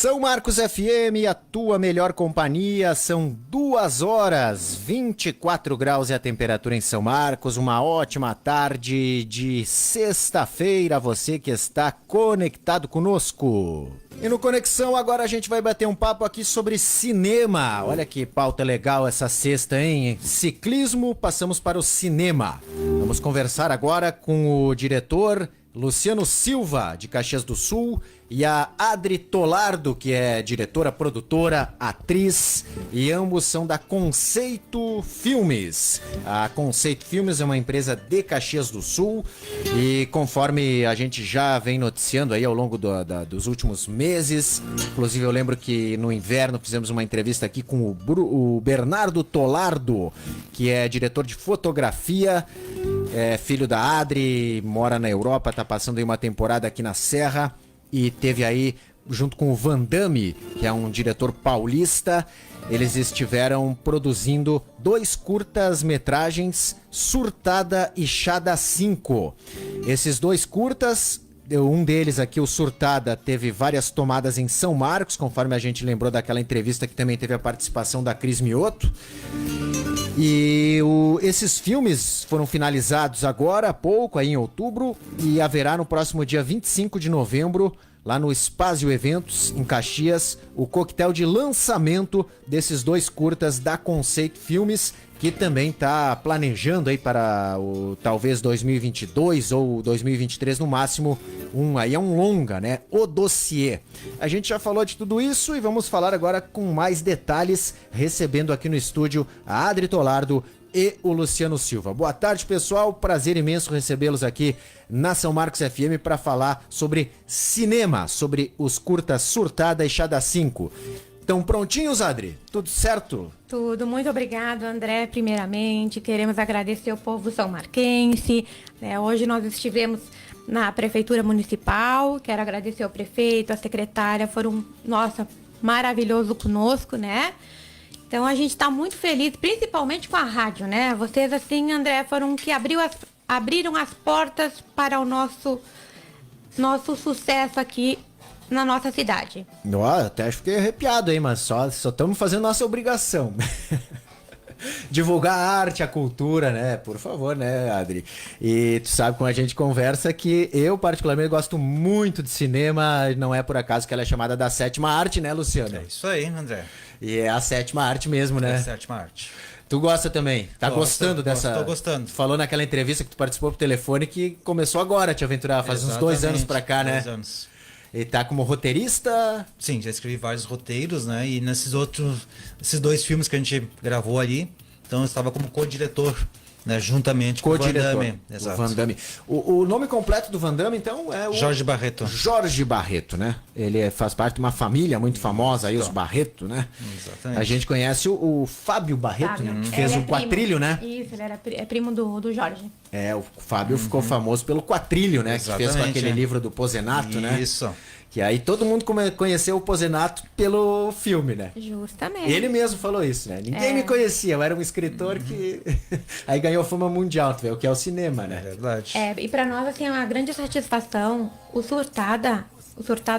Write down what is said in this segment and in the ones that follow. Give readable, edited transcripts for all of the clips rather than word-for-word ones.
São Marcos FM, a tua melhor companhia, são 2 horas, 24 graus é a temperatura em São Marcos, uma ótima tarde de sexta-feira, você que está conectado conosco. E no Conexão agora a gente vai bater um papo aqui sobre cinema, olha que pauta legal essa sexta, hein? Ciclismo, passamos para o cinema. Vamos conversar agora com o diretor Luciano Silva, de Caxias do Sul, e a Adri Tolardo, que é diretora, produtora, atriz, e ambos são da Conceito Filmes. A Conceito Filmes é uma empresa de Caxias do Sul e conforme a gente já vem noticiando aí ao longo dos últimos meses, inclusive eu lembro que no inverno fizemos uma entrevista aqui com o Bernardo Tolardo, que é diretor de fotografia, é filho da Adri, mora na Europa, tá passando aí uma temporada aqui na Serra e teve aí, junto com o Van Damme, que é um diretor paulista, eles estiveram produzindo 2 curtas-metragens, Surtada e Chada 5. Esses 2 curtas, um deles aqui, o Surtada, teve várias tomadas em São Marcos, conforme a gente lembrou daquela entrevista que também teve a participação da Cris Mioto. E esses filmes foram finalizados agora há pouco, aí em outubro, e haverá no próximo dia 25 de novembro, lá no Spazio Eventos, em Caxias, o coquetel de lançamento desses 2 curtas da Conceito Filmes, que também está planejando aí para talvez 2022 ou 2023 no máximo, aí é um longa, né? O Dossiê. A gente já falou de tudo isso e vamos falar agora com mais detalhes, recebendo aqui no estúdio a Adri Tolardo e o Luciano Silva. Boa tarde, pessoal. Prazer imenso recebê-los aqui na São Marcos FM para falar sobre cinema, sobre os curtas Surtada e Chada 5. Estão prontinhos, Adri? Tudo certo? Tudo. Muito obrigado, André. Primeiramente, queremos agradecer ao povo são-marquense. Hoje nós estivemos na Prefeitura Municipal. Quero agradecer ao prefeito, à secretária. Foram, maravilhoso conosco, né? Então a gente está muito feliz, principalmente com a rádio, né? Vocês, assim, André, foram que abriram as portas para o nosso sucesso aqui na nossa cidade. Até fiquei arrepiado aí, mas só estamos fazendo nossa obrigação. Divulgar a arte, a cultura, né? Por favor, né, Adri? E tu sabe como a gente conversa que eu, particularmente, gosto muito de cinema. Não é por acaso que ela é chamada da 7ª arte, né, Luciano? É isso aí, André. E é a 7ª arte mesmo, né? É a 7ª arte. Tu gosta também? Tá gostando dessa... Tô gostando. Tu falou naquela entrevista que tu participou por telefone que começou agora a te aventurar, faz uns 2 anos pra cá, né? 2 anos. E tá como roteirista? Sim, já escrevi vários roteiros, né? E esses 2 filmes que a gente gravou ali, então eu estava como co-diretor, né? Juntamente com o Van Damme. Exato. O Van Damme. O nome completo do Van Damme, então, é o... Jorge Barreto. Jorge Barreto, né? Ele faz parte de uma família muito famosa aí, os Barreto, né? Exatamente. A gente conhece o Fábio Barreto, né? Que fez o Quatrilho, né? Isso, ele é primo do Jorge. O Fábio ficou famoso pelo Quatrilho, né? Exatamente, que fez com aquele livro do Pozenato, né? Isso. Que aí todo mundo conheceu o Pozenato pelo filme, né? Justamente. Ele mesmo falou isso, né? Ninguém me conhecia, eu era um escritor que aí ganhou fama mundial, tu vê, o que é o cinema, né? É verdade. E pra nós, assim, é uma grande satisfação. O Surtada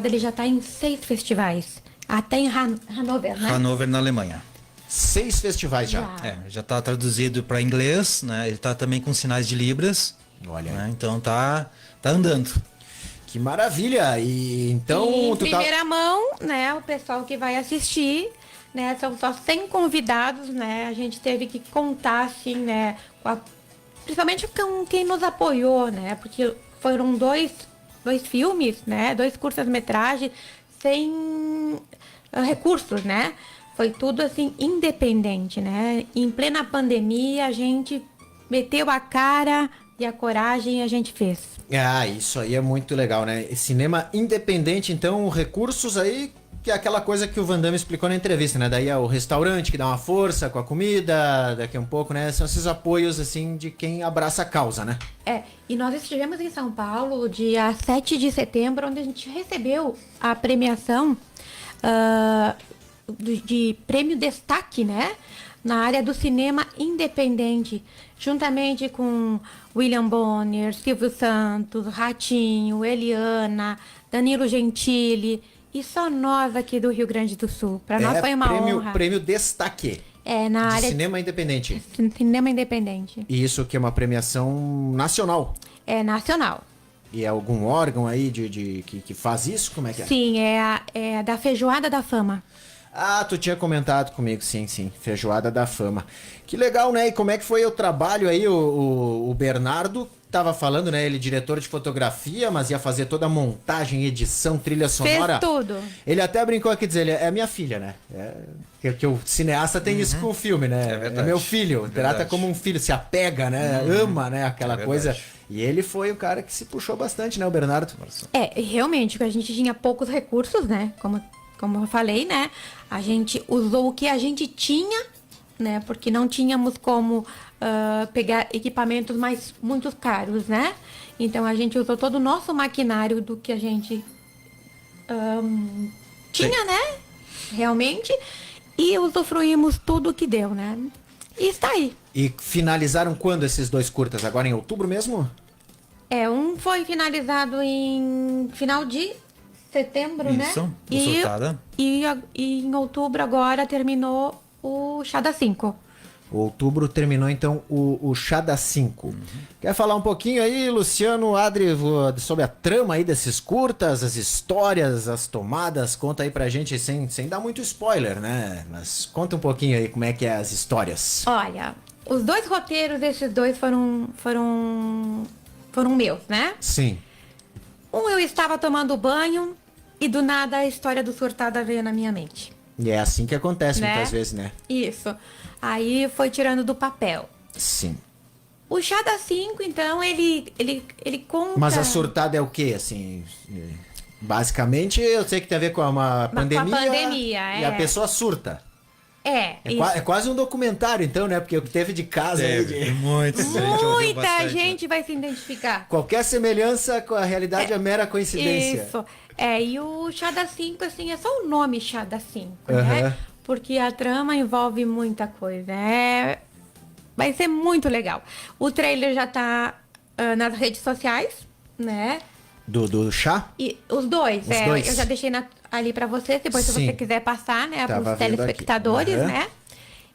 ele já tá em 6 festivais. Até em Hannover, né? Hannover, na Alemanha. 6 festivais já. Já tá traduzido para inglês, né? Ele tá também com sinais de libras. Olha. Né? Então tá andando. Que maravilha! E então em primeira mão, né, o pessoal que vai assistir, né, são só 100 convidados, né? A gente teve que contar assim, né, principalmente com quem nos apoiou, né? Porque foram dois filmes, né, 2 curtas-metragens sem recursos, né? Foi tudo assim independente, né? Em plena pandemia, a gente meteu a cara e a coragem a gente fez. Isso aí é muito legal, né? Cinema independente, então, recursos aí, que é aquela coisa que o Van Damme explicou na entrevista, né? Daí é o restaurante que dá uma força com a comida, daqui a um pouco, né? São esses apoios, assim, de quem abraça a causa, né? E nós estivemos em São Paulo, dia 7 de setembro, onde a gente recebeu a premiação de prêmio destaque, né? Na área do cinema independente, juntamente com William Bonner, Silvio Santos, Ratinho, Eliana, Danilo Gentili E só nós aqui do Rio Grande do Sul. Para nós foi uma honra. Prêmio Destaque Na de área cinema independente. de cinema independente. E isso que é uma premiação nacional. É nacional. E é algum órgão aí que faz isso? Como é que é? Sim, é da Feijoada da Fama. Ah, tu tinha comentado comigo, sim. Feijoada da Fama. Que legal, né? E como é que foi o trabalho aí? O Bernardo tava falando, né? Ele diretor de fotografia, mas ia fazer toda a montagem, edição, trilha sonora. Fez tudo. Ele até brincou aqui, dizer, ele é minha filha, né? Que o cineasta tem isso com o filme, né? É verdade. Meu filho, Verdade. trata como um filho, se apega, né? Ama, né? Aquela coisa. E ele foi o cara que se puxou bastante, né? O Bernardo. Realmente, a gente tinha poucos recursos, né? Como eu falei, né? A gente usou o que a gente tinha, né? Porque não tínhamos como pegar equipamentos muito caros, né? Então a gente usou todo o nosso maquinário do que a gente tinha, né? Realmente. E usufruímos tudo que deu, né? E está aí. E finalizaram quando esses dois curtas? Agora em outubro mesmo? Um foi finalizado em final de setembro, Isso, né? o Surtada. E em outubro agora terminou o Chá da 5. Outubro terminou então o Chá da 5. Quer falar um pouquinho aí, Luciano, Adri, sobre a trama aí desses curtas, as histórias, as tomadas? Conta aí pra gente sem dar muito spoiler, né? Mas conta um pouquinho aí como é que é as histórias. Olha, os dois roteiros desses dois foram meus, né? Sim. Eu estava tomando banho e do nada a história do Surtada veio na minha mente. E é assim que acontece Né? muitas vezes, né? Isso. Aí foi tirando do papel. Sim. O Chá da 5, então, ele conta... Mas a surtada é o quê, assim? Basicamente, eu sei que tem a ver com uma pandemia. Com a pandemia, E a pessoa surta. Isso. É quase um documentário, então, né? Porque o que teve de casa aí. Muita gente vai se identificar. Qualquer semelhança com a realidade é mera coincidência. Isso. E o Chá da 5, assim, é só o nome Chá da 5, Aham. né? Porque a trama envolve muita coisa. Vai ser muito legal. O trailer já tá nas redes sociais, né? Do chá? E os dois, Os dois. eu já deixei ali pra você, depois se Sim. você quiser passar, né, Tava pros vendo telespectadores, aqui. Aham. né?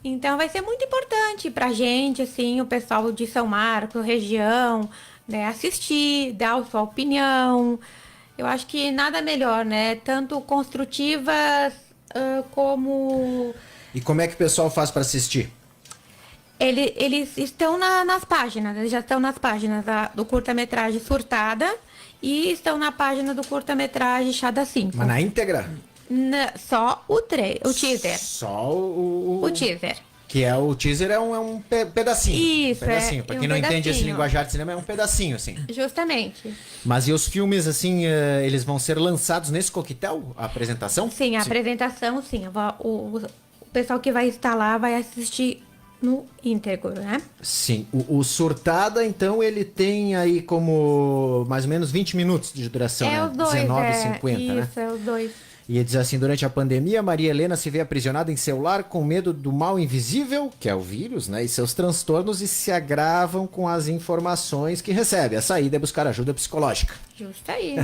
Então vai ser muito importante pra gente, assim, o pessoal de São Marcos, região, né, assistir, dar a sua opinião. Eu acho que nada melhor, né? Tanto construtivas como... E como é que o pessoal faz pra assistir? Eles estão nas páginas, eles já estão nas páginas do curta-metragem Surtada e estão na página do curta-metragem Chá da 5. Mas na íntegra? Só o teaser. Só o teaser. Que é o teaser é um pedacinho. Isso, um pedacinho. Pra quem não entende esse pedacinho. linguajar de cinema, é um pedacinho, assim. Justamente. Mas e os filmes, assim, eles vão ser lançados nesse coquetel? A apresentação? Sim, a apresentação, sim. O pessoal que vai estar lá vai assistir no íntegro, né? Sim. O Surtada, então, ele tem aí como mais ou menos 20 minutos de duração, né? Os dois, 19,50, né? Isso, é os dois. E diz assim, durante a pandemia, Maria Helena se vê aprisionada em seu lar com medo do mal invisível, que é o vírus, né? E seus transtornos e se agravam com as informações que recebe. A saída é buscar ajuda psicológica. Justo aí.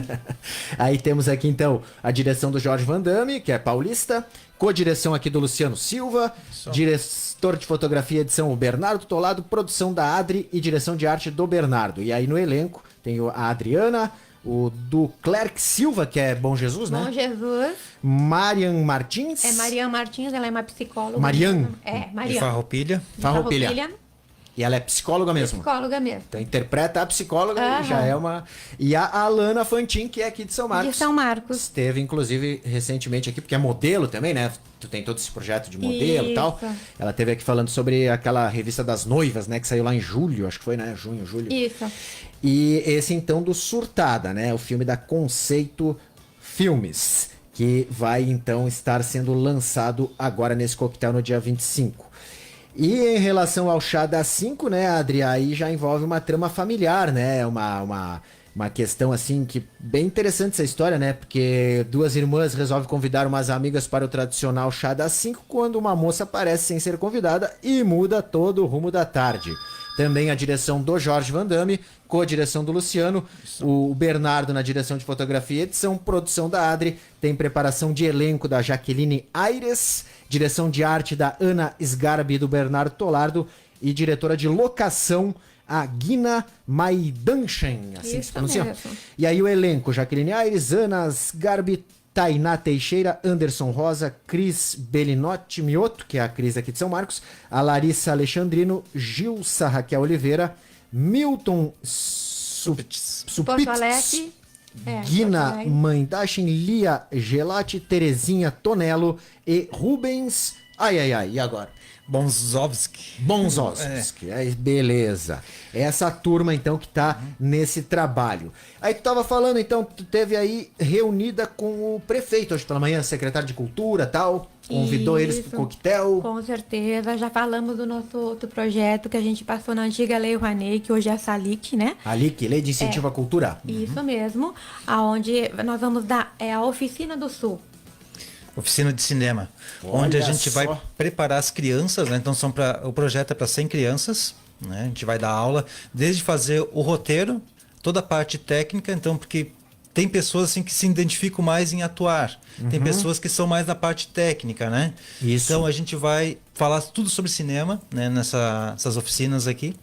Aí temos aqui, então, a direção do Jorge Van Damme, que é paulista, co-direção aqui do Luciano Silva, diretor de fotografia e edição o Bernardo Tolado, produção da Adri e direção de arte do Bernardo. E aí no elenco tem a Adriana, o do Clerc Silva, que é Bom Jesus, né? Bom Jesus. Marian Martins. É Marian Martins, ela é uma psicóloga. Marian. É, De Marian. Farroupilha. Farroupilha. E ela é psicóloga mesmo. Psicóloga mesmo. Então interpreta a psicóloga Aham. e já é uma... E a Alana Fantin, que é aqui de São Marcos. De São Marcos. Esteve, inclusive, recentemente aqui, porque é modelo também, né? Tu tem todo esse projeto de modelo e tal. Isso. Ela esteve aqui falando sobre aquela revista das noivas, né? Que saiu lá em julho, acho que foi, né? Junho, julho. Isso. E esse, então, do Surtada, né? O filme da Conceito Filmes, que vai, então, estar sendo lançado agora nesse coquetel no dia 25. E em relação ao Chá da 5, né, Adri, aí já envolve uma trama familiar, né? Uma questão, assim, que bem interessante essa história, né? Porque duas irmãs resolvem convidar umas amigas para o tradicional Chá da 5 quando uma moça aparece sem ser convidada e muda todo o rumo da tarde. Também a direção do Jorge Van Damme, co-direção do Luciano, o Bernardo na direção de fotografia e edição, produção da Adri, tem preparação de elenco da Jaqueline Aires, direção de arte da Ana Sgarbi e do Bernardo Tolardo e diretora de locação a Guina Maidanchen, assim Isso se pronuncia. mesmo. E aí o elenco, Jaqueline Aires, Ana Sgarbi, Tainá Teixeira, Anderson Rosa, Cris Belinotti Mioto, que é a Cris aqui de São Marcos, a Larissa Alexandrino, Gilsa Raquel Oliveira, Milton Supitz. Porto Alegre. Guina Porto Alegre. Mandachin, Lia Gelati, Terezinha Tonello e Rubens. E agora? Bonzovski. Bonzowski. Beleza. Essa turma, então, que tá nesse trabalho. Aí tu tava falando, então, tu teve aí reunida com o prefeito hoje pela manhã, secretário de Cultura tal. Convidou eles pro Isso. coquetel. Com certeza. Já falamos do nosso outro projeto que a gente passou na antiga Lei Rouanet, que hoje é a SALIC, né? Ali, que Lei de Incentivo à Cultura. Isso mesmo. Aonde nós vamos dar a Oficina do Sul. Oficina de cinema, Olha onde a gente só. vai preparar as crianças, né? Então o projeto é para 100 crianças, né? A gente vai dar aula, desde fazer o roteiro, toda a parte técnica, então porque tem pessoas assim que se identificam mais em atuar, tem pessoas que são mais da parte técnica, né? Isso. Então a gente vai falar tudo sobre cinema, né? Nessas oficinas aqui.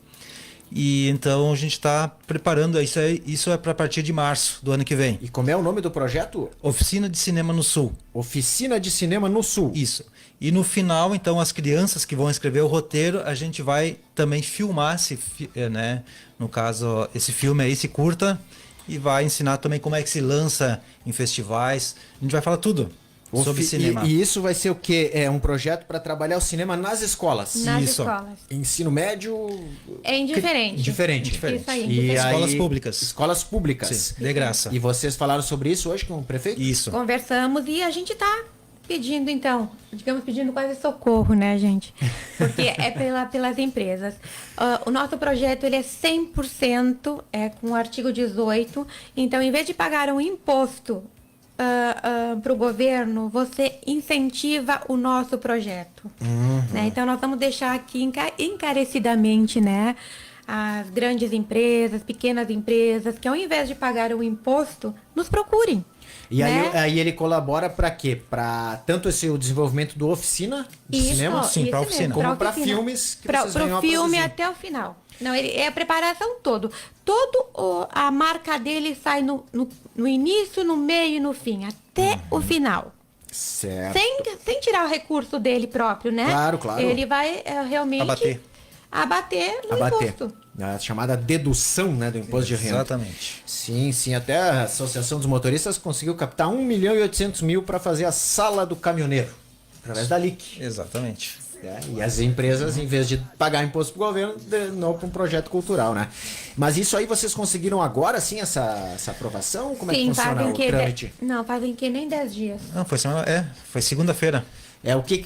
E então a gente está preparando, isso é para partir de março do ano que vem. E como é o nome do projeto? Oficina de Cinema no Sul. Oficina de Cinema no Sul. Isso. E no final, então, as crianças que vão escrever o roteiro, a gente vai também filmar, né? No caso, esse filme aí, esse curta, e vai ensinar também como é que se lança em festivais. A gente vai falar tudo sobre cinema. E isso vai ser o quê? É um projeto para trabalhar o cinema nas escolas. Nas Isso. escolas. Ensino médio. É indiferente. Indiferente. Isso aí. E Escolas aí- públicas. Escolas públicas. Sim, de graça. E vocês falaram sobre isso hoje com o prefeito? Isso. Conversamos e a gente tá pedindo, então, digamos, pedindo quase socorro, né, gente? Porque é pelas empresas. O nosso projeto, ele é 100% com o artigo 18. Então, em vez de pagar um imposto para o governo, você incentiva o nosso projeto. Né? Então, nós vamos deixar aqui encarecidamente, né, as grandes empresas, pequenas empresas, que ao invés de pagar o imposto, nos procurem. E aí, né? aí ele colabora para quê? Para tanto o desenvolvimento do oficina de Isso, cinema, Sim, pra isso oficina. mesmo, como para oficina. filmes que Pra- vocês pro venham a filme produzir. até o final. Não, ele é a preparação a marca dele sai no início, no meio e no fim, até o final. Certo. Sem tirar o recurso dele próprio, né? Claro, claro. Ele vai realmente Abater. no imposto. A chamada dedução, né, do imposto de renda. Exatamente. Sim. Até a Associação dos Motoristas conseguiu captar 1.800.000 para fazer a sala do caminhoneiro, através da LIC. Exatamente. E as empresas, em vez de pagar imposto pro governo, dão para um projeto cultural, né? Mas isso aí vocês conseguiram agora, sim, essa aprovação? Como é que Sim, funciona fazem o trâmite? Não, fazem que nem 10 dias. Não, foi segunda-feira.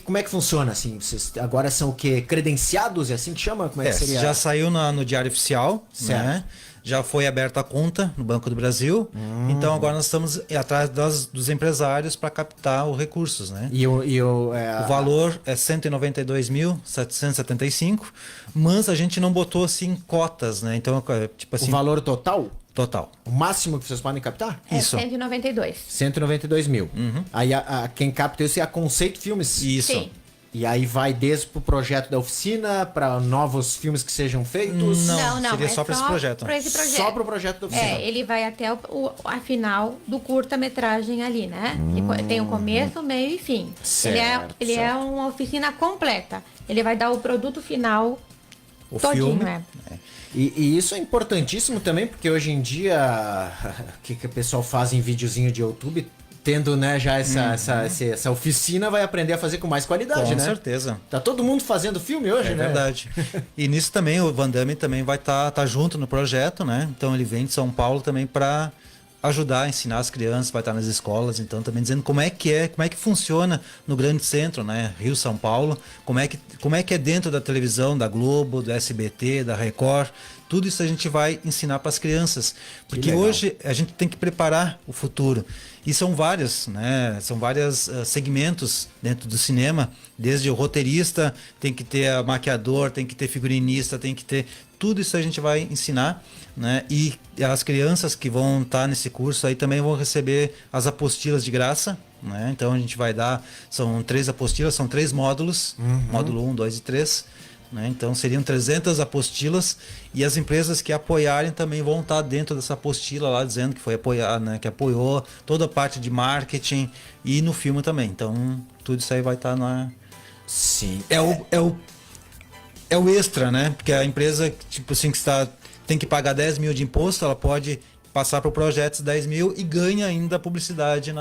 Como é que funciona, assim? Vocês agora são o quê? Credenciados? É assim que chama? Como é que seria? Já saiu no Diário Oficial, Certo. né? Já foi aberta a conta no Banco do Brasil. Então agora nós estamos atrás dos empresários para captar os recursos, né? O O valor é 192.775, mas a gente não botou assim cotas, né? Então, tipo assim, valor total? total. O máximo que vocês podem captar? É Isso. 192. 192 mil. Aí quem capta isso é a Conceito Filmes. Isso. Sim. E aí vai desde pro projeto da oficina, para novos filmes que sejam feitos? Não, seria é só pra esse projeto. pra esse projeto. Só pro projeto da oficina. Ele vai até a final do curta-metragem ali, né? Tem o começo, meio e fim. Certo, ele é certo. uma oficina completa. Ele vai dar o produto final O todinho, filme. né? E isso é importantíssimo também, porque hoje em dia, o que o pessoal faz em videozinho de YouTube, tendo, né, já essa oficina, vai aprender a fazer com mais qualidade, Com né? certeza. Tá todo mundo fazendo filme hoje, É né? verdade. E nisso também o Van Damme também vai tá junto no projeto, né? Então ele vem de São Paulo também para ajudar a ensinar as crianças, vai estar nas escolas, então também dizendo como é que funciona no grande centro, né? Rio, São Paulo, como é que é dentro da televisão, da Globo, do SBT, da Record. tudo isso a gente vai ensinar para as crianças, porque hoje a gente tem que preparar o futuro. E são vários, né? São vários segmentos dentro do cinema, desde o roteirista, tem que ter maquiador, tem que ter figurinista, tem que ter... Tudo isso a gente vai ensinar, né? E as crianças que vão estar nesse curso aí também vão receber as apostilas de graça, né? Então a gente vai dar, são 3 apostilas, são 3 módulos, módulo 1, 2 e 3, né? Então seriam 300 apostilas, e as empresas que apoiarem também vão estar dentro dessa apostila lá, dizendo que foi apoiar, né? Que apoiou toda a parte de marketing e no filme também. Então tudo isso aí vai estar na... Sim. É o extra, né? Porque a empresa, tipo assim, que tem que pagar 10 mil de imposto, ela pode passar para o projeto 10 mil e ganha ainda a publicidade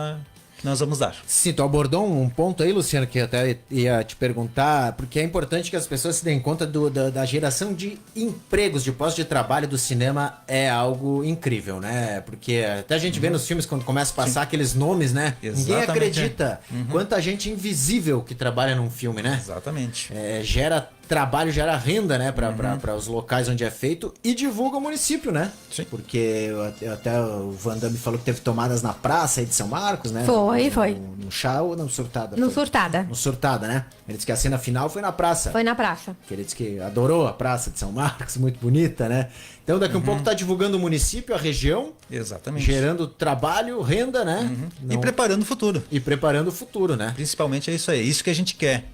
que nós vamos dar. Sim, tu abordou um ponto aí, Luciano, que eu até ia te perguntar, porque é importante que as pessoas se deem conta da geração de empregos, de postos de trabalho do cinema é algo incrível, né? Porque até a gente vê nos filmes, quando começa a passar aqueles nomes, né? Exatamente. Ninguém acredita quanta gente invisível que trabalha num filme, né? Exatamente. Gera trabalho, gera renda, né, para os locais onde é feito e divulga o município, né? Sim. Porque até o Van Damme falou que teve tomadas na praça aí de São Marcos, né? Foi. No chá ou no Surtada? No Surtada. No Surtada, né? Ele disse que a cena final foi na praça. Foi na praça. Que ele disse que adorou a praça de São Marcos, muito bonita, né? Então daqui a um pouco tá divulgando o município, a região. Exatamente. Gerando trabalho, renda, né? E preparando o futuro. E preparando o futuro, né? Principalmente é isso aí, isso que a gente quer.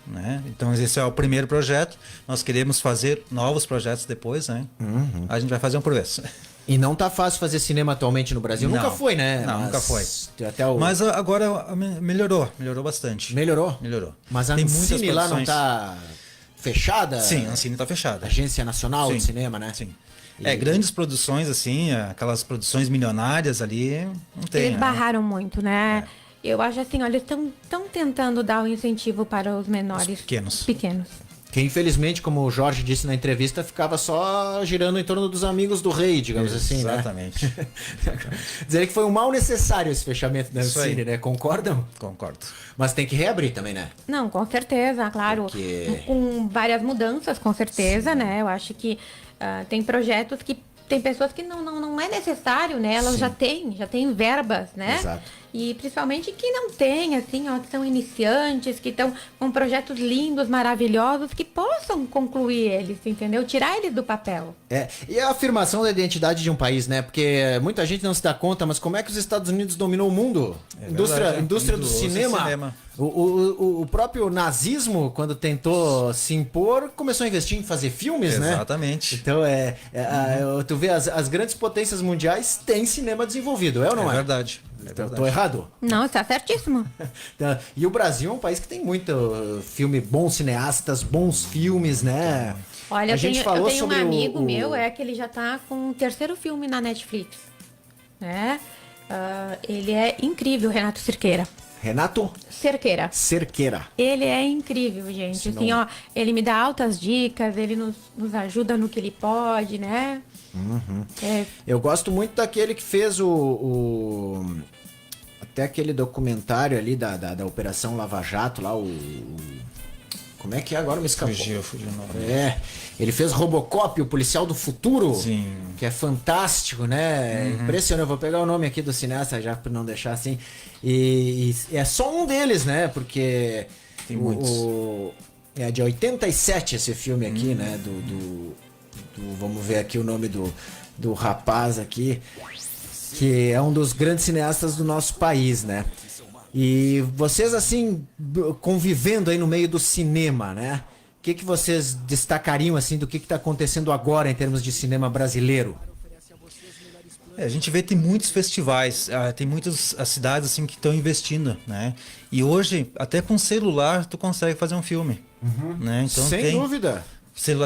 Né? Então esse é o primeiro projeto. Nós queremos fazer novos projetos depois, né? A gente vai fazer um por vez. E não tá fácil fazer cinema atualmente no Brasil. Não. Nunca foi, né? Não, nunca foi. Até o... Mas agora melhorou bastante. Melhorou? Melhorou. Mas a Tem Ancine lá não tá fechada? Sim, a Ancine tá fechada. Agência Nacional de Cinema, né? Sim. Grandes produções, assim, aquelas produções milionárias ali, não tem. Eles né? barraram muito, né? Eu acho assim, olha, eles estão tentando dar o incentivo para os menores. Os pequenos. Que infelizmente, como o Jorge disse na entrevista, ficava só girando em torno dos amigos do rei, digamos assim, né? Exatamente. Dizer que foi um mal necessário esse fechamento da Ancine, né? Concordam? Concordo. Mas tem que reabrir também, né? Não, com certeza, claro. Porque... Com várias mudanças, com certeza, né? Eu acho que tem projetos que tem pessoas que não é necessário, né? Elas já têm verbas, né? Exato. E principalmente que não tem, assim, ó, que são iniciantes, que estão com projetos lindos, maravilhosos, que possam concluir eles, entendeu? Tirar eles do papel. E a afirmação da identidade de um país, né? Porque muita gente não se dá conta, mas como é que os Estados Unidos dominou o mundo? Indústria do cinema. O próprio nazismo, quando tentou se impor, começou a investir em fazer filmes, né? Exatamente. Então, tu vê, as grandes potências mundiais têm cinema desenvolvido, é ou não é? É verdade. Então, tô errado? Não, está certíssimo. E o Brasil é um país que tem muito filme, bons cineastas, bons filmes, né? Olha, a gente eu falou tenho sobre um amigo meu, que ele já tá com o 3º filme na Netflix, né? Ele é incrível, Renato Cerqueira. Renato Cerqueira. Ele é incrível, gente. Assim, ó, ele me dá altas dicas, ele nos ajuda no que ele pode, né? Eu gosto muito daquele que fez até aquele documentário ali da Operação Lava Jato lá, como é que é agora? Me escapou. Fugiu o nome. Ele fez Robocop, o Policial do Futuro. Sim. Que é fantástico, né? Impressionante. Eu vou pegar o nome aqui do cineasta já para não deixar assim. E é só um deles, né? Porque tem muitos. É de 87 esse filme aqui, né? Vamos ver aqui o nome do rapaz aqui, que é um dos grandes cineastas do nosso país, né? E vocês, assim, convivendo aí no meio do cinema, né? O que vocês destacariam, assim, do que está acontecendo agora em termos de cinema brasileiro? A gente vê que tem muitos festivais, tem muitas as cidades assim que estão investindo, né? E hoje, até com celular, tu consegue fazer um filme, né? Então, sem dúvida.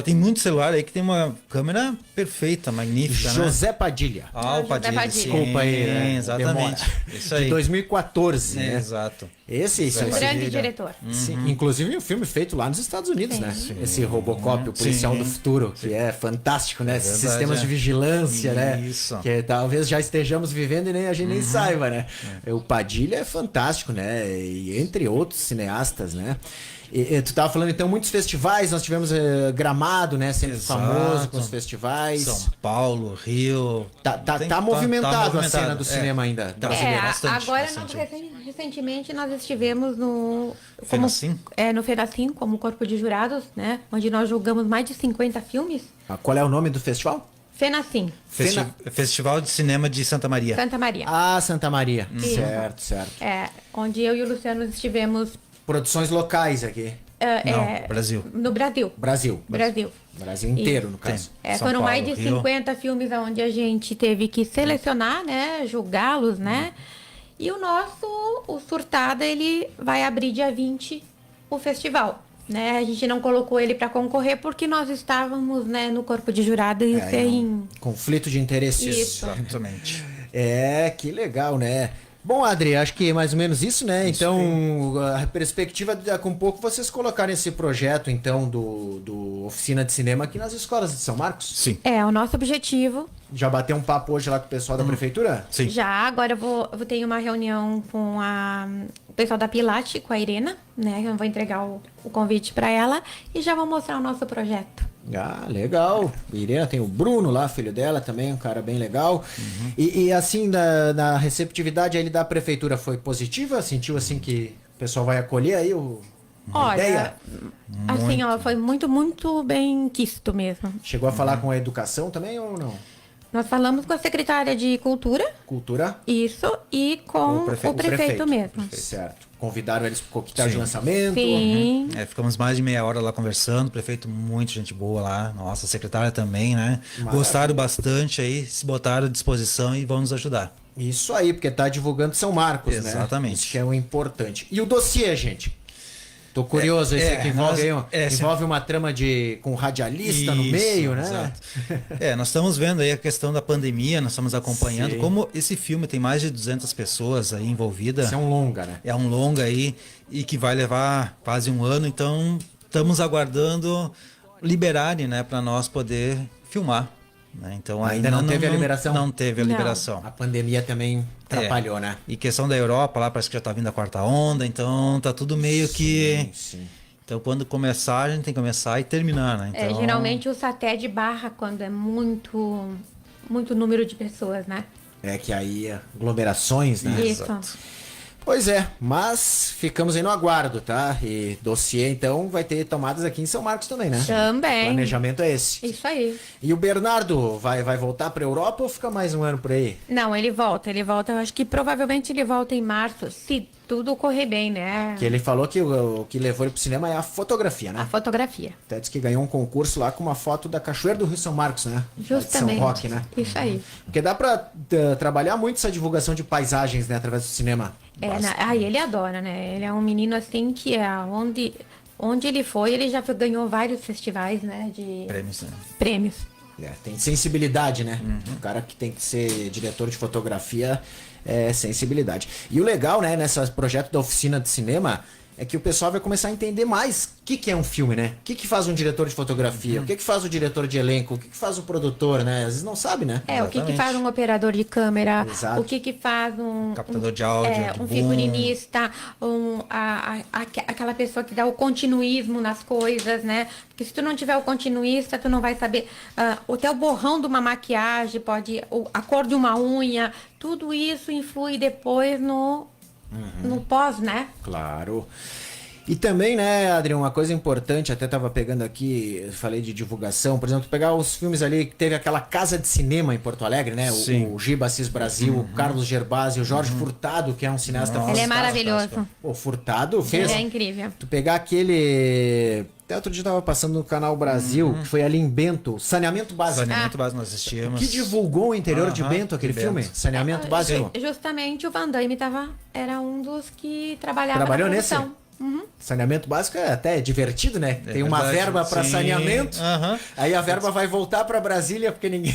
Tem muito celular aí que tem uma câmera perfeita, magnífica, José Padilha. O Padilha. Desculpa aí, né? Exatamente. Isso aí. De 2014, né? Exato. Esse grande diretor. Sim, inclusive um filme feito lá nos Estados Unidos, né? Esse Robocop, o Policial do Futuro, que é fantástico, né? Esses sistemas de vigilância, né? Isso. Que talvez já estejamos vivendo e nem a gente nem saiba, né? O Padilha é fantástico, né? E entre outros cineastas, né? Tu tava falando, então, muitos festivais, nós tivemos Gramado, né? Sempre Exato. famoso com os festivais. São Paulo, Rio. Tá movimentado a cena do cinema ainda brasileiro. bastante, agora bastante. recentemente nós estivemos no Fenacim? no Fenacim como corpo de jurados, né? Onde nós julgamos mais de 50 filmes. Qual é o nome do festival? Fenacim, Festival de Cinema de Santa Maria. Santa Maria. Santa Maria. Certo. Onde eu e o Luciano estivemos Produções locais aqui. Não, Brasil. no Brasil. Brasil inteiro, no caso. São Foram mais Paulo, de Rio. 50 filmes onde a gente teve que selecionar, né? Julgá-los, né? E o Surtada, ele vai abrir dia 20 o festival. Né? A gente não colocou ele para concorrer porque nós estávamos, né, no corpo de jurado e sem... Conflito de interesses. Isso. Exatamente. Que legal, né? Bom, Adri, acho que é mais ou menos isso, né? Então, a perspectiva é daqui a um pouco vocês colocarem esse projeto, então, do Oficina de Cinema aqui nas escolas de São Marcos. Sim. O nosso objetivo. Já bateu um papo hoje lá com o pessoal da prefeitura? Sim. Já, agora eu vou ter uma reunião com o pessoal da Pilate, com a Irena, né? Eu vou entregar o convite para ela e já vou mostrar o nosso projeto. Legal. Irena, tem o Bruno lá, filho dela também, um cara bem legal. E assim, na receptividade aí da prefeitura foi positiva? Sentiu assim que o pessoal vai acolher aí a ideia? Assim, foi muito, muito bem quisto mesmo. Chegou a falar com a educação também ou não? Nós falamos com a secretária de Cultura, Cultura? isso, e com o prefeito mesmo. Certo. Convidaram eles para o coquetel de lançamento. Sim. Ficamos mais de meia hora lá conversando, o prefeito muito gente boa lá, nossa, a secretária também, né? Maravilha. Gostaram bastante aí, se botaram à disposição e vão nos ajudar. Isso aí, porque tá divulgando São Marcos, né? Exatamente. Isso que é o importante. E o dossiê, gente? Tô curioso, esse aqui envolve uma trama com radialista no meio, né? Exato. Nós estamos vendo aí a questão da pandemia, nós estamos acompanhando. Sim. Como esse filme tem mais de 200 pessoas aí envolvidas. Isso é um longa, né? É um longa aí e que vai levar quase um ano, então estamos aguardando liberarem, né, para nós poder filmar. Né? Então Ainda não teve a liberação? Não teve a Não. liberação. A pandemia também atrapalhou, né? E questão da Europa, lá parece que já tá vindo a quarta onda, então tá tudo meio que... Sim. Então quando começar, a gente tem que começar e terminar, né? Então... Geralmente o SATED barra quando é muito número de pessoas, né? Que aí aglomerações, né? Isso. Pois é, mas ficamos aí no aguardo, tá? E dossiê, então, vai ter tomadas aqui em São Marcos também, né? Também. O planejamento é esse. Isso aí. E o Bernardo vai voltar pra Europa ou fica mais um ano por aí? Não, ele volta, eu acho que provavelmente ele volta em março, se tudo correr bem, né? Que ele falou que o que levou ele pro cinema é a fotografia, né? A fotografia. Até disse que ganhou um concurso lá com uma foto da Cachoeira do Rio São Marcos, né? Justamente. São Roque, né? Isso aí. Porque dá pra trabalhar muito essa divulgação de paisagens, né? Através do cinema. Ele adora, né? Ele é um menino assim que onde ele foi, ele já ganhou vários festivais, né? De Prêmios, né? prêmios. Tem sensibilidade, né? O cara que tem que ser diretor de fotografia é sensibilidade. E o legal, né, nesse projeto da oficina de cinema, é que o pessoal vai começar a entender mais o que é um filme, né? O que faz um diretor de fotografia? O que faz o diretor de elenco? O que faz o produtor, né? Às vezes não sabe, né? O que Exatamente. faz um operador de câmera, Exato. o que faz Captador de áudio, de um boom. figurinista, aquela pessoa que dá o continuismo nas coisas, né? Porque se tu não tiver o continuista, tu não vai saber o teu borrão de uma maquiagem, a cor de uma unha, tudo isso influi depois no pós, né? Claro. E também, né, Adriano, uma coisa importante, até tava pegando aqui, falei de divulgação, por exemplo, pegar os filmes ali que teve aquela casa de cinema em Porto Alegre, né? Sim. O Giba Assis Brasil, o Carlos Gerbasi, o Jorge Furtado, que é um cineasta Ele é maravilhoso. O Furtado fez. Ele é incrível. Tu pegar aquele. Até outro dia tava passando no Canal Brasil, que foi ali em Bento, Saneamento Básico. Saneamento básico nós assistimos. Que divulgou o interior de Bento, aquele de filme? Bento. Saneamento Básico. Justamente o Van Damme era um dos que trabalhava Trabalhou na nesse? produção. Saneamento básico é até divertido, né? Tem uma verdade, verba para sim. saneamento, aí a verba vai voltar para Brasília porque ninguém.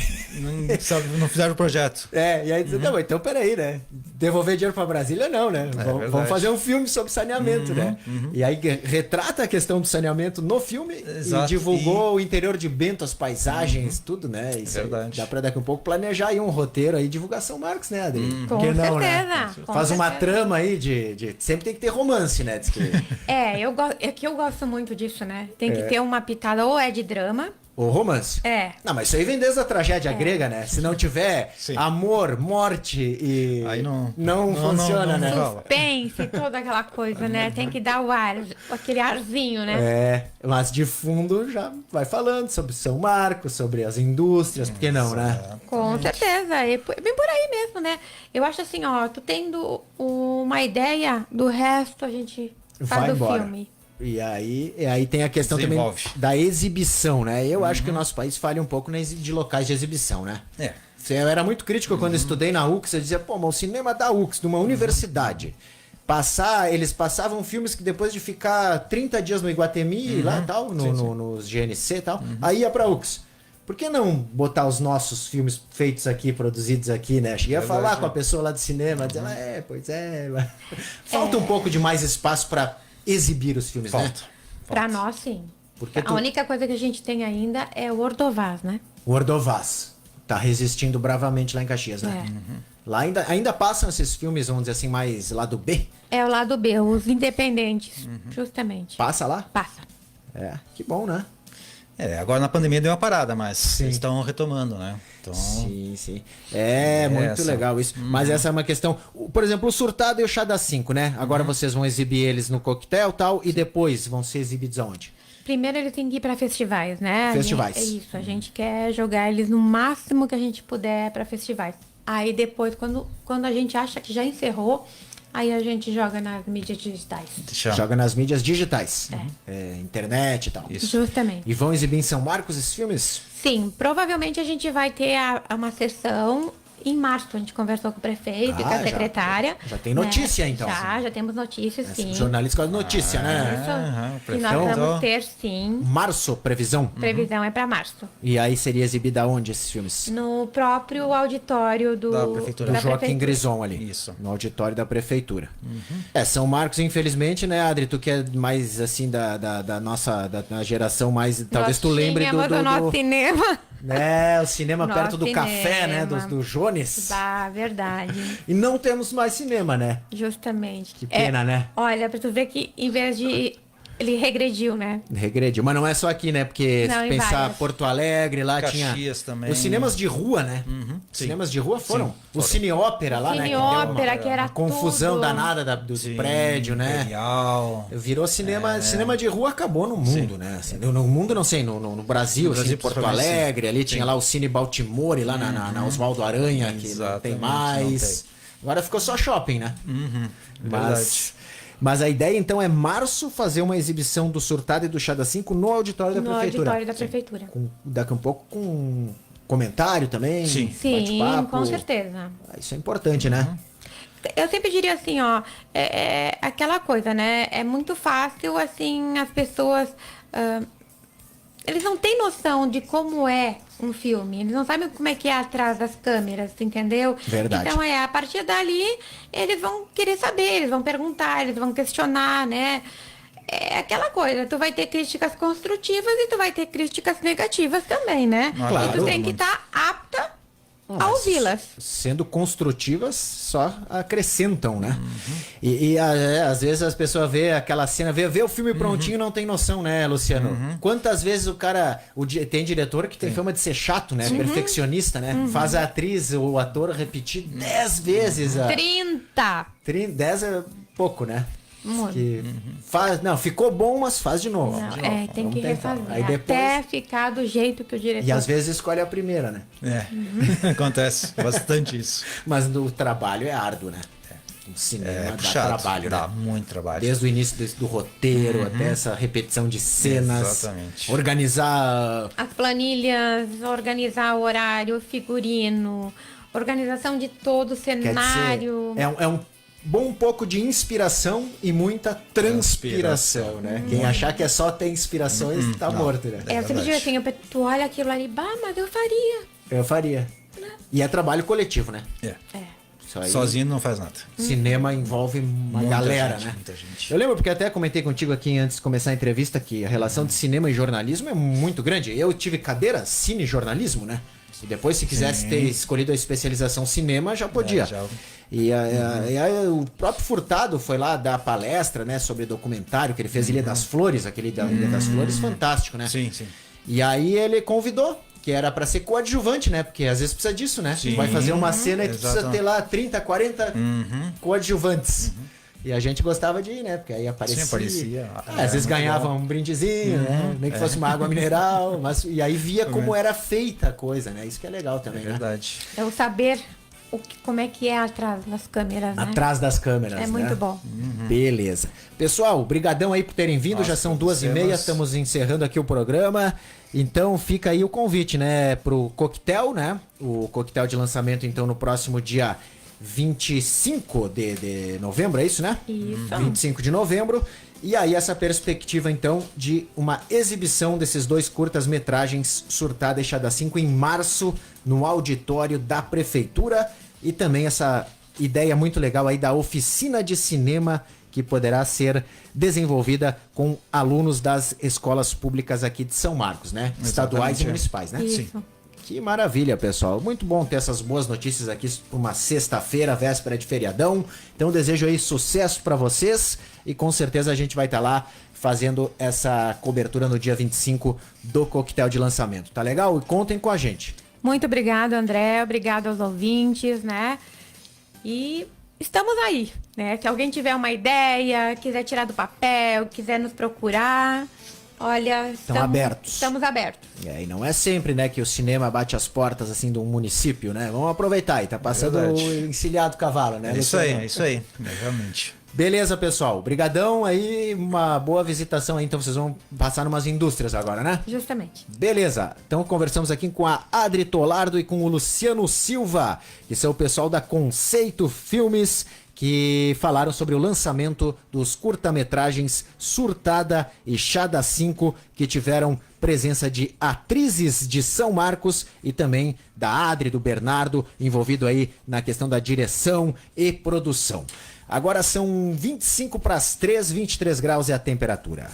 Não fizeram o projeto. E aí diz, não, então peraí, né? Devolver dinheiro para Brasília não, né? verdade. Vamos fazer um filme sobre saneamento, né? E aí retrata a questão do saneamento no filme Exato. e divulgou o interior de Bento, as paisagens, tudo, né? Isso aí Verdade. dá para daqui a pouco planejar aí um roteiro aí, divulgação Marcos, né, Adri? Com Por que não, certeza. né? com Faz uma certeza. trama aí de. Sempre tem que ter romance, né? Diz que É que eu gosto muito disso, né? Tem que ter uma pitada, ou é de drama. O romance? É. Não, mas isso aí vem desde a tragédia grega, né? Se não tiver Sim. amor, morte e... Aí não funciona, né? não. Suspense, toda aquela coisa, né? Tem que dar o ar, aquele arzinho, né? É, mas de fundo já vai falando sobre São Marcos, sobre as indústrias, por que não, né? Com certeza. É bem por aí mesmo, né? Eu acho assim, ó, tu tendo uma ideia do resto, a gente faz Vai o embora. filme. E aí tem a questão Desenvolve. também da exibição, né? Eu acho que o nosso país falha um pouco de locais de exibição, né? É. Eu era muito crítico quando estudei na UX, eu dizia, pô, mas o cinema da UX, numa universidade, eles passavam filmes que depois de ficar 30 dias no Iguatemi, lá e tal, nos GNC e tal, aí ia pra UX. Por que não botar os nossos filmes feitos aqui, produzidos aqui, né? Cheguei a falar com a pessoa lá do cinema, dizer, pois é. Mas... Falta um pouco de mais espaço pra exibir os filmes, né? Pra nós, sim. Porque A única coisa que a gente tem ainda é o Ordovás, né? O Ordovás tá resistindo bravamente lá em Caxias, né? Lá ainda passam esses filmes, vamos dizer assim, mais lado B? É o lado B, os independentes, justamente. Passa lá? Passa. É, que bom, né? Agora na pandemia deu uma parada, mas Sim. eles estão retomando, né? Então, Sim. É muito legal isso. Mas essa é uma questão. Por exemplo, o Surtado e o Chá das 5, né? Agora vocês vão exibir eles no coquetel e tal, e depois vão ser exibidos aonde? Primeiro ele tem que ir para festivais, né? Festivais. É isso, a gente quer jogar eles no máximo que a gente puder para festivais. Aí depois, quando a gente acha que já encerrou, aí a gente joga nas mídias digitais. Joga nas mídias digitais. Internet e tal. Isso. Justamente. E vão exibir em São Marcos esses filmes? Sim, provavelmente a gente vai ter uma sessão em março. A gente conversou com o prefeito e com a secretária. Já tem notícia, então. Já temos notícias, sim. Jornalista com notícia, né? Isso. E nós vamos ter, sim. Março, previsão? Previsão é para março. E aí seria exibida onde esses filmes? No próprio auditório Da prefeitura. Do Joaquim Grison ali. Isso. No auditório da prefeitura. São Marcos, infelizmente, né, Adri? Tu que é mais assim da nossa da geração mais. Talvez tu lembre do nosso cinema. Né, o cinema Nosso perto do café, né? cinema. Do Jones. Verdade. E não temos mais cinema, né? Justamente. Que pena, né? Olha, pra tu ver que em vez de. Ele regrediu, né? Regrediu. Mas não é só aqui, né? Porque Não, se em pensar várias. Porto Alegre, lá Caxias tinha. também. Os cinemas de rua, né? Os sim. cinemas de rua foram. Sim, O Cine Ópera lá, né? Cine Que deu Ópera, que era uma confusão tudo. danada dos prédios, né? Imperial. Virou cinema. Cinema de rua acabou no mundo, né? Assim, no mundo, não sei, no Brasil, No assim, Brasil, Porto principalmente, Alegre, ali tinha lá o Cine Baltimore, lá na Oswaldo Aranha, que não tem Exatamente, mais. não tem. Agora ficou só shopping, né? Verdade. Mas a ideia então é março fazer uma exibição do Surtado e do Chá da 5 no auditório da No prefeitura. auditório da prefeitura. Daqui um pouco com comentário também. Sim. Sim, bate-papo. com certeza. Isso é importante, né? Eu sempre diria assim, ó, é aquela coisa, né? É muito fácil, assim, as pessoas. Eles não têm noção de como é um filme. Eles não sabem como é que é atrás das câmeras, entendeu? Verdade. Então, a partir dali, eles vão querer saber, eles vão perguntar, eles vão questionar, né? É aquela coisa, tu vai ter críticas construtivas e tu vai ter críticas negativas também, né? Claro. E tu tem que estar apta a ouvi-las. Sendo construtivas, só acrescentam, né? E às vezes as pessoas vê aquela cena, vê o filme prontinho e não tem noção, né, Luciano? Quantas vezes tem diretor que tem fama de ser chato, né? Perfeccionista, né? Faz a atriz ou o ator repetir 10 vezes. 30! 10 é pouco, né? Muito. Não, ficou bom, mas faz de novo. Não, De novo. tem Vamos que tentar. refazer. Aí depois... Até ficar do jeito que o diretor... E às vezes escolhe a primeira, né? Acontece bastante isso. Mas o trabalho é árduo, né? O cinema dá puxado, trabalho, dá né? muito trabalho. Desde o início do roteiro até essa repetição de cenas. Exatamente. Organizar. As planilhas, organizar o horário, o figurino, organização de todo o Quer cenário. dizer, é um bom pouco de inspiração e muita transpiração, né? Quem achar que é só ter inspirações tá morto, né? Eu sempre digo assim, tu olha aquilo ali, mas eu faria. Eu faria. E é trabalho coletivo, né? É. Isso aí, Sozinho não faz nada. cinema envolve uma Muita galera, gente, né? muita gente. Eu lembro porque até comentei contigo aqui antes de começar a entrevista que a relação de cinema e jornalismo é muito grande. Eu tive cadeira cine-jornalismo, né? E depois, se quisesse ter escolhido a especialização cinema, já podia. E aí o próprio Furtado foi lá dar palestra, né, sobre documentário que ele fez Ilha das Flores, aquele da Ilha das Flores, fantástico, né? Sim, sim. E aí ele convidou, que era pra ser coadjuvante, né? Porque às vezes precisa disso, né? Sim. Vai fazer uma cena e tu precisa Exato. ter lá 30, 40 coadjuvantes. E a gente gostava de ir, né? Porque aí aparecia. Sim, aparecia. Às vezes ganhava um brindezinho, né? Nem que fosse uma água mineral. E aí via como era feita a coisa, né? Isso que é legal também, né? Verdade. É o saber como é que é atrás das câmeras, né? Atrás das câmeras, É né? muito bom. Beleza. Pessoal, brigadão aí por terem vindo. Nós Já são agradecemos. 2h30, estamos encerrando aqui o programa. Então fica aí o convite, né, pro coquetel, né? O coquetel de lançamento, então, no próximo dia 25 de novembro, é isso, né? Isso. 25 de novembro. E aí essa perspectiva, então, de uma exibição desses 2 curtas-metragens, Surtada e Echada 5, em março, no auditório da Prefeitura. E também essa ideia muito legal aí da oficina de cinema, que poderá ser desenvolvida com alunos das escolas públicas aqui de São Marcos, né? Estaduais e Exatamente, é. municipais, né? Isso. Que maravilha, pessoal. Muito bom ter essas boas notícias aqui para uma sexta-feira, véspera de feriadão. Então desejo aí sucesso para vocês e com certeza a gente vai estar lá fazendo essa cobertura no dia 25 do coquetel de lançamento. Tá legal? E contem com a gente. Muito obrigado, André. Obrigado aos ouvintes, né? E estamos aí, né? Se alguém tiver uma ideia, quiser tirar do papel, quiser nos procurar, olha, abertos. Estamos abertos. E não é sempre, né, que o cinema bate as portas assim de um município, né? Vamos aproveitar aí, tá passando Verdade. o encilhado cavalo, né? É isso aí, Luciano? é isso aí. Realmente. Beleza, pessoal. Brigadão aí, uma boa visitação aí. Então vocês vão passar numas indústrias agora, né? Justamente. Beleza. Então conversamos aqui com a Adri Tolardo e com o Luciano Silva, que são o pessoal da Conceito Filmes, que falaram sobre o lançamento dos curta-metragens Surtada e Echada 5, que tiveram presença de atrizes de São Marcos e também da Adri, do Bernardo, envolvido aí na questão da direção e produção. Agora são 25 para as 3, 23 graus é a temperatura.